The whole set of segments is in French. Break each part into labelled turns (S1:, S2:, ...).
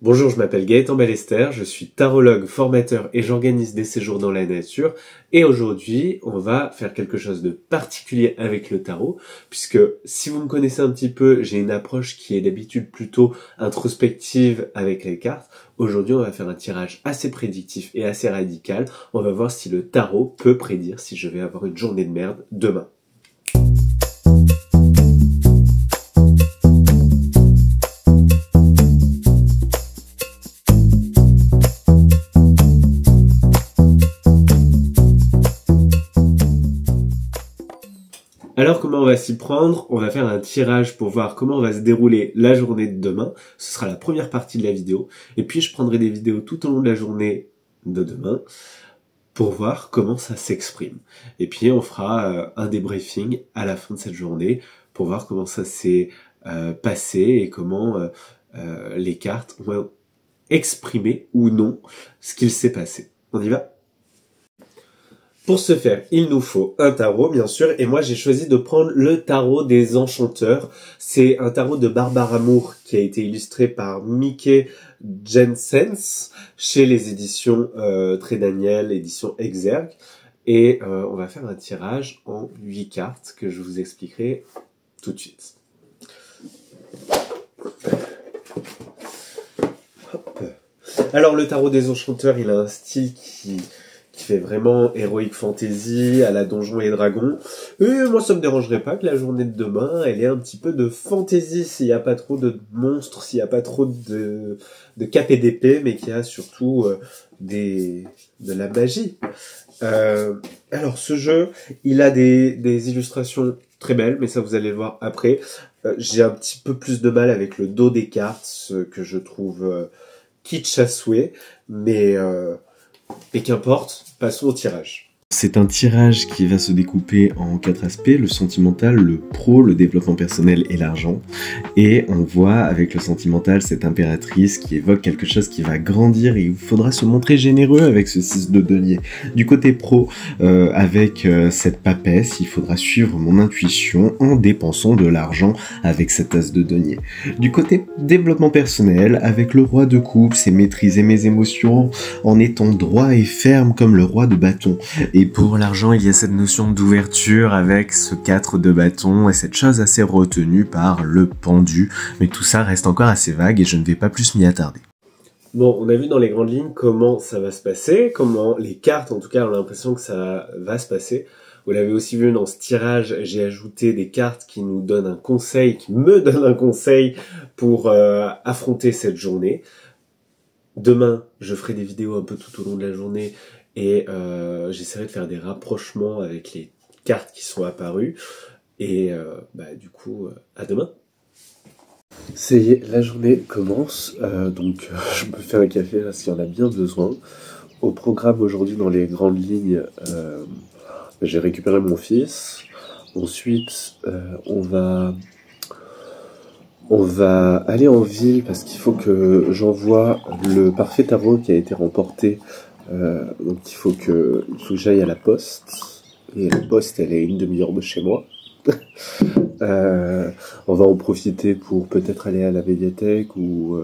S1: Bonjour, je m'appelle Gaëtan Ballester, je suis tarologue, formateur et j'organise des séjours dans la nature. Et aujourd'hui, on va faire quelque chose de particulier avec le tarot, puisque si vous me connaissez un petit peu, j'ai une approche qui est d'habitude plutôt introspective avec les cartes. Aujourd'hui, on va faire un tirage assez prédictif et assez radical. On va voir si le tarot peut prédire si je vais avoir une journée de merde demain. Alors comment on va s'y prendre? On va faire un tirage pour voir comment va se dérouler la journée de demain. Ce sera la première partie de la vidéo. Et puis je prendrai des vidéos tout au long de la journée de demain pour voir comment ça s'exprime. Et puis on fera un débriefing à la fin de cette journée pour voir comment ça s'est passé et comment les cartes ont exprimé ou non ce qu'il s'est passé. On y va? Pour ce faire, il nous faut un tarot, bien sûr, et moi j'ai choisi de prendre le tarot des enchanteurs. C'est un tarot de Barbara Moore qui a été illustré par Mickey Jensens chez les éditions Très Daniel, édition Exergue. Et on va faire un tirage en 8 cartes que je vous expliquerai tout de suite. Hop. Alors le tarot des enchanteurs, il a un style qui fait vraiment Heroic Fantasy à la Donjons et Dragons. Et moi, ça me dérangerait pas que la journée de demain, elle ait un petit peu de fantasy s'il n'y a pas trop de monstres, s'il n'y a pas trop de cap et d'épée, mais qu'il y a surtout de la magie. Alors, ce jeu, il a des illustrations très belles, mais ça, vous allez le voir après. J'ai un petit peu plus de mal avec le dos des cartes, ce que je trouve kitsch à souhait, mais qu'importe, passons au tirage.
S2: C'est un tirage qui va se découper en 4 aspects, le sentimental, le pro, le développement personnel et l'argent. Et on voit avec le sentimental cette impératrice qui évoque quelque chose qui va grandir et il faudra se montrer généreux avec ce 6 de denier. Du côté pro, avec cette papesse, il faudra suivre mon intuition en dépensant de l'argent avec cet as de denier. Du côté développement personnel, avec le roi de coupe, c'est maîtriser mes émotions en étant droit et ferme comme le roi de bâton. Et pour l'argent, il y a cette notion d'ouverture avec ce 4 de bâton et cette chose assez retenue par le pendu. Mais tout ça reste encore assez vague et je ne vais pas plus m'y attarder.
S1: Bon, on a vu dans les grandes lignes comment ça va se passer, comment les cartes, en tout cas, ont l'impression que ça va se passer. Vous l'avez aussi vu dans ce tirage, j'ai ajouté des cartes qui nous donnent un conseil, qui me donnent un conseil pour affronter cette journée. Demain, je ferai des vidéos un peu tout au long de la journée et j'essaierai de faire des rapprochements avec les cartes qui sont apparues. Et du coup, à demain. Ça y est, la journée commence, donc je me fais un café parce qu'il y en a bien besoin. Au programme aujourd'hui, dans les grandes lignes, j'ai récupéré mon fils. Ensuite, on va aller en ville parce qu'il faut que j'envoie le parfait tarot qui a été remporté. Donc il faut que j'aille à la poste. Et la poste, elle est 1/2 heure de chez moi. On va en profiter pour peut-être aller à la médiathèque ou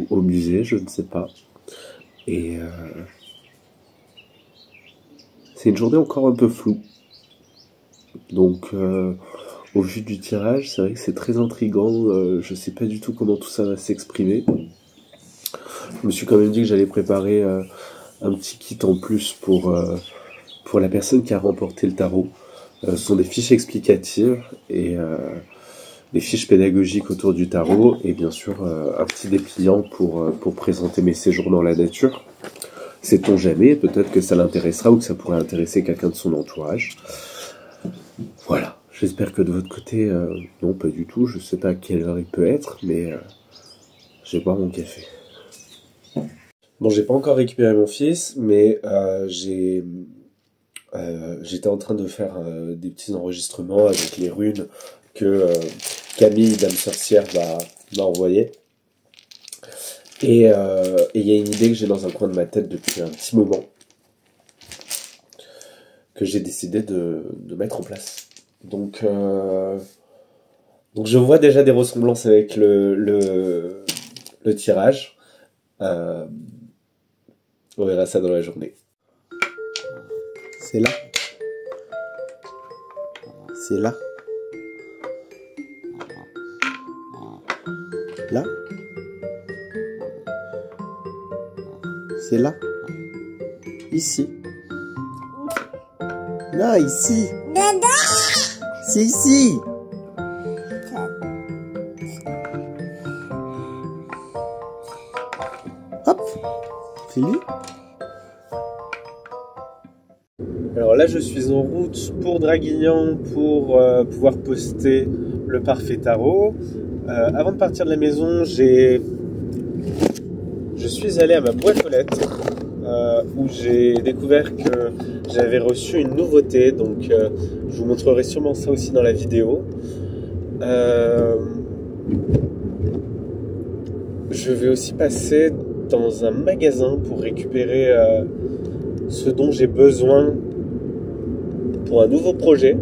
S1: au musée, je ne sais pas. Et c'est une journée encore un peu floue. Donc au vu du tirage, c'est vrai que c'est très intriguant. Je sais pas du tout comment tout ça va s'exprimer. Je me suis quand même dit que j'allais préparer un petit kit en plus pour la personne qui a remporté le tarot. Ce sont des fiches explicatives et des fiches pédagogiques autour du tarot et bien sûr un petit dépliant pour présenter mes séjours dans la nature. Sait-on jamais, peut-être que ça l'intéressera ou que ça pourrait intéresser quelqu'un de son entourage. Voilà, j'espère que de votre côté, non pas du tout, je sais pas à quelle heure il peut être, mais je vais boire mon café. Bon, j'ai pas encore récupéré mon fils, mais j'étais en train de faire des petits enregistrements avec les runes que Camille, Dame Sorcière, m'a envoyé. Et il y a une idée que j'ai dans un coin de ma tête depuis un petit moment, que j'ai décidé de mettre en place. Donc je vois déjà des ressemblances avec le le tirage. On verra ça dans la journée. C'est là. C'est là. Là. C'est là. Ici. Là, ici. C'est ici. Hop. Fini. Alors là, je suis en route pour Draguignan pour pouvoir poster le parfait tarot. Avant de partir de la maison, je suis allé à ma boîte aux lettres où j'ai découvert que j'avais reçu une nouveauté. Donc, je vous montrerai sûrement ça aussi dans la vidéo. Je vais aussi passer dans un magasin pour récupérer ce dont j'ai besoin pour un nouveau projet.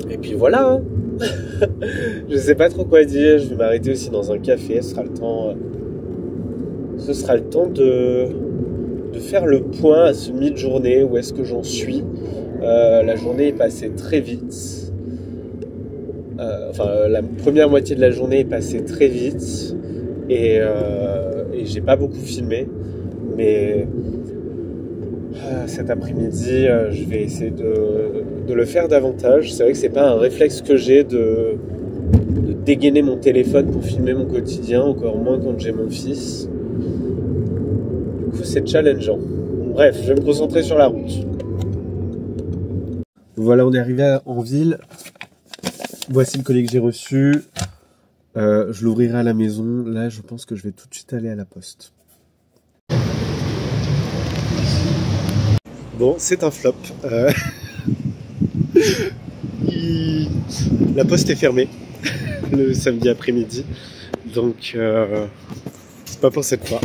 S1: Et puis voilà, hein. Je sais pas trop quoi dire. Je vais m'arrêter aussi dans un café. Ce sera le temps de faire le point à ce mi-journée. Où est-ce que j'en suis? La journée est passée très vite. La première moitié de la journée est passée très vite. Et j'ai pas beaucoup filmé. Mais cet après-midi, je vais essayer de le faire davantage. C'est vrai que c'est pas un réflexe que j'ai de dégainer mon téléphone pour filmer mon quotidien, encore moins quand j'ai mon fils. Du coup, c'est challengeant. Bref, je vais me concentrer sur la route. Voilà, on est arrivé en ville. Voici le colis que j'ai reçu. Je l'ouvrirai à la maison. Là, je pense que je vais tout de suite aller à la poste. Bon, c'est un flop. La poste est fermée le samedi après-midi. Donc, c'est pas pour cette fois.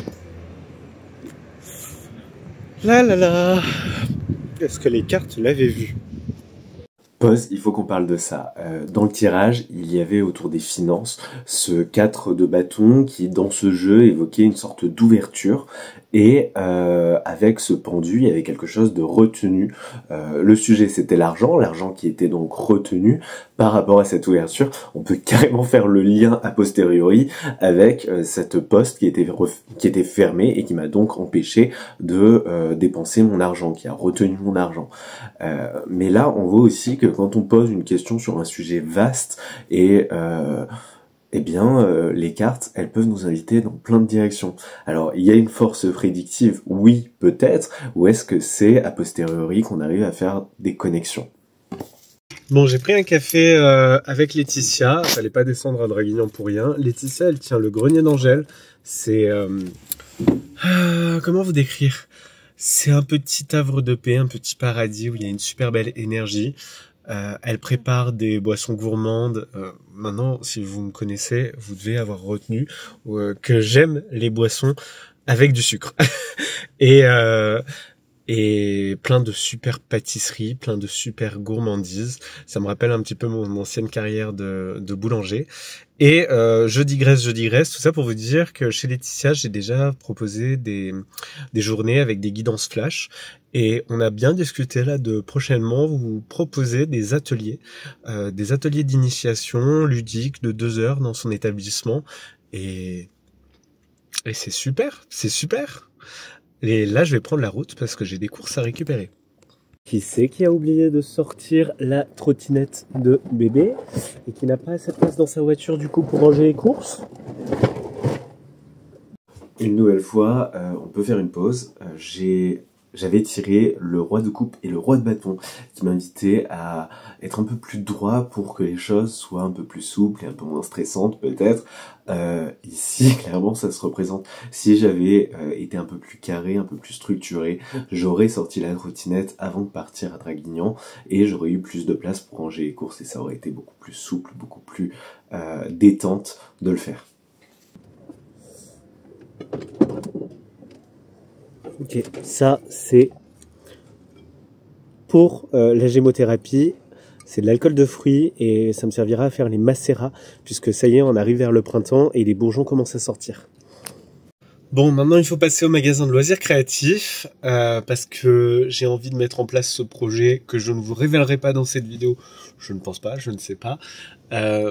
S1: Là là là. Est-ce que les cartes l'avaient vu?
S2: Pause, il faut qu'on parle de ça. Dans le tirage, il y avait autour des finances ce 4 de bâton qui, dans ce jeu, évoquait une sorte d'ouverture. Et avec ce pendu, il y avait quelque chose de retenu. Le sujet, c'était l'argent qui était donc retenu par rapport à cette ouverture. On peut carrément faire le lien a posteriori avec cette poste qui était fermée et qui m'a donc empêché de dépenser mon argent, qui a retenu mon argent. Mais là, on voit aussi que quand on pose une question sur un sujet vaste et les cartes, elles peuvent nous inviter dans plein de directions. Alors, il y a une force prédictive, oui, peut-être, ou est-ce que c'est a posteriori qu'on arrive à faire des connexions?
S1: Bon, j'ai pris un café avec Laetitia. Fallait pas descendre à Draguignan pour rien. Laetitia, elle tient le Grenier d'Angèle. C'est... comment vous décrire? C'est un petit havre de paix, un petit paradis où il y a une super belle énergie. Elle prépare des boissons gourmandes. Maintenant, si vous me connaissez, vous devez avoir retenu que j'aime les boissons avec du sucre. Et plein de super pâtisseries, plein de super gourmandises. Ça me rappelle un petit peu mon ancienne carrière de boulanger. Et je digresse, tout ça pour vous dire que chez Laetitia, j'ai déjà proposé des journées avec des guidances flash. Et on a bien discuté là de prochainement vous proposer des ateliers d'initiation ludique de 2 heures dans son établissement. Et c'est super, c'est super. Et là, je vais prendre la route parce que j'ai des courses à récupérer. Qui c'est qui a oublié de sortir la trottinette de bébé et qui n'a pas assez de place dans sa voiture du coup pour ranger les courses?
S2: Une nouvelle fois, on peut faire une pause. J'avais tiré le roi de coupe et le roi de bâton qui m'invitaient à être un peu plus droit pour que les choses soient un peu plus souples et un peu moins stressantes peut-être. Ici, clairement, ça se représente. Si j'avais été un peu plus carré, un peu plus structuré, j'aurais sorti la trottinette avant de partir à Draguignan et j'aurais eu plus de place pour ranger les courses et ça aurait été beaucoup plus souple, beaucoup plus détente de le faire.
S1: Ok, ça c'est pour la gémothérapie. C'est de l'alcool de fruits et ça me servira à faire les macérats puisque ça y est, on arrive vers le printemps et les bourgeons commencent à sortir. Bon, maintenant il faut passer au magasin de loisirs créatifs parce que j'ai envie de mettre en place ce projet que je ne vous révélerai pas dans cette vidéo, je ne pense pas, je ne sais pas,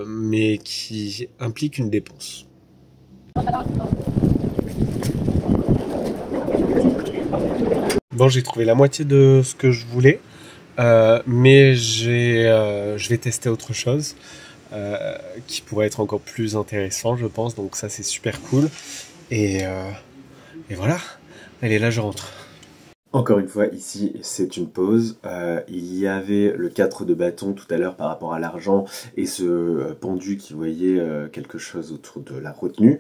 S1: mais qui implique une dépense. Bon, j'ai trouvé la moitié de ce que je voulais, mais je vais tester autre chose qui pourrait être encore plus intéressant, je pense, donc ça c'est super cool. Et voilà, allez là je rentre. Encore une fois, ici, c'est une pause. Il y avait le 4 de bâton tout à l'heure par rapport à l'argent et ce pendu qui voyait quelque chose autour de la retenue.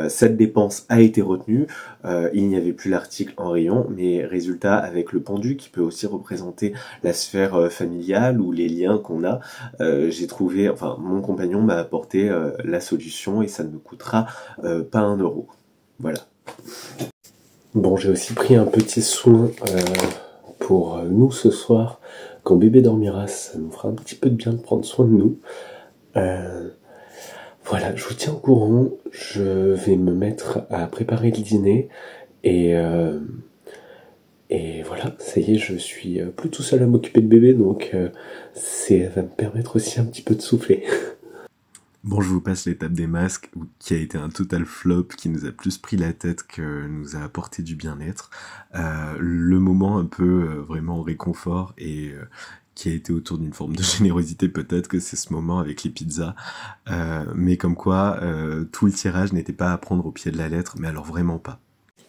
S1: Cette dépense a été retenue. Il n'y avait plus l'article en rayon, mais résultat, avec le pendu qui peut aussi représenter la sphère familiale ou les liens qu'on a, j'ai trouvé, enfin, mon compagnon m'a apporté la solution et ça ne me coûtera pas 1 euro. Voilà. Bon, j'ai aussi pris un petit soin pour nous ce soir. Quand bébé dormira, ça nous fera un petit peu de bien de prendre soin de nous. Voilà, je vous tiens au courant. Je vais me mettre à préparer le dîner. Et voilà, ça y est, je suis plus tout seul à m'occuper de bébé. Donc ça va me permettre aussi un petit peu de souffler.
S2: Bon, je vous passe l'étape des masques, qui a été un total flop, qui nous a plus pris la tête que nous a apporté du bien-être. Le moment un peu vraiment réconfort et qui a été autour d'une forme de générosité, peut-être que c'est ce moment avec les pizzas. Mais comme quoi, tout le tirage n'était pas à prendre au pied de la lettre, mais alors vraiment pas.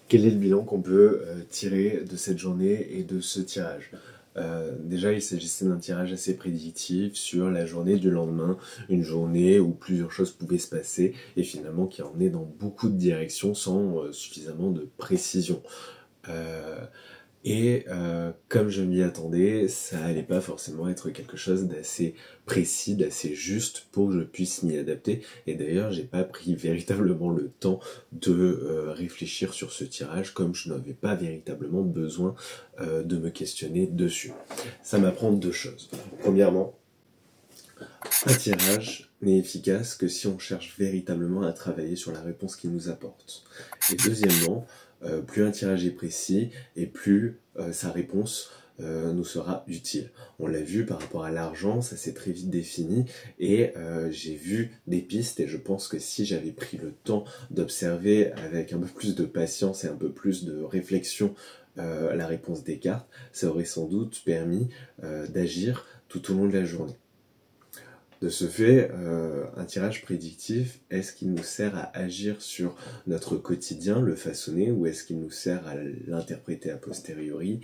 S1: Quel est le bilan qu'on peut tirer de cette journée et de ce tirage ? Déjà, il s'agissait d'un tirage assez prédictif sur la journée du lendemain, une journée où plusieurs choses pouvaient se passer et finalement qui emmenait dans beaucoup de directions sans suffisamment de précision. Comme je m'y attendais, ça allait pas forcément être quelque chose d'assez précis, d'assez juste pour que je puisse m'y adapter. Et d'ailleurs, j'ai pas pris véritablement le temps de réfléchir sur ce tirage, comme je n'avais pas véritablement besoin de me questionner dessus. Ça m'apprend 2 choses. Premièrement, un tirage n'est efficace que si on cherche véritablement à travailler sur la réponse qu'il nous apporte. Et deuxièmement, plus un tirage est précis et plus sa réponse nous sera utile. On l'a vu par rapport à l'argent, ça s'est très vite défini et j'ai vu des pistes et je pense que si j'avais pris le temps d'observer avec un peu plus de patience et un peu plus de réflexion la réponse des cartes, ça aurait sans doute permis d'agir tout au long de la journée. De ce fait, un tirage prédictif, est-ce qu'il nous sert à agir sur notre quotidien, le façonner, ou est-ce qu'il nous sert à l'interpréter a posteriori ?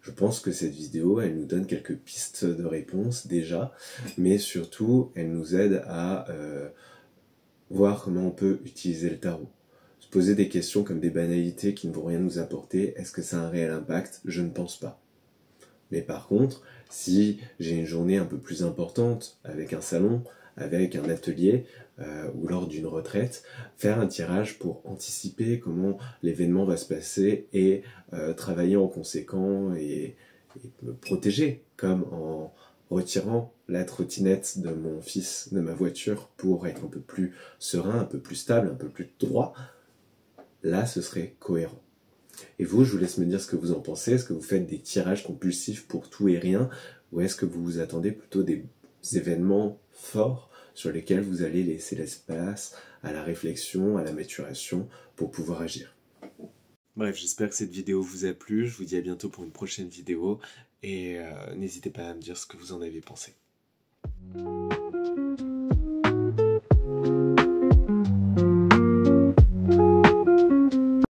S1: Je pense que cette vidéo, elle nous donne quelques pistes de réponse déjà, mais surtout, elle nous aide à voir comment on peut utiliser le tarot. Se poser des questions comme des banalités qui ne vont rien nous apporter, est-ce que ça a un réel impact ? Je ne pense pas. Mais par contre, si j'ai une journée un peu plus importante, avec un salon, avec un atelier, ou lors d'une retraite, faire un tirage pour anticiper comment l'événement va se passer et travailler en conséquent et me protéger, comme en retirant la trottinette de mon fils de ma voiture pour être un peu plus serein, un peu plus stable, un peu plus droit. Là, ce serait cohérent. Et vous, je vous laisse me dire ce que vous en pensez. Est-ce que vous faites des tirages compulsifs pour tout et rien? Ou est-ce que vous vous attendez plutôt des événements forts sur lesquels vous allez laisser l'espace à la réflexion, à la maturation pour pouvoir agir? Bref, j'espère que cette vidéo vous a plu. Je vous dis à bientôt pour une prochaine vidéo. Et n'hésitez pas à me dire ce que vous en avez pensé.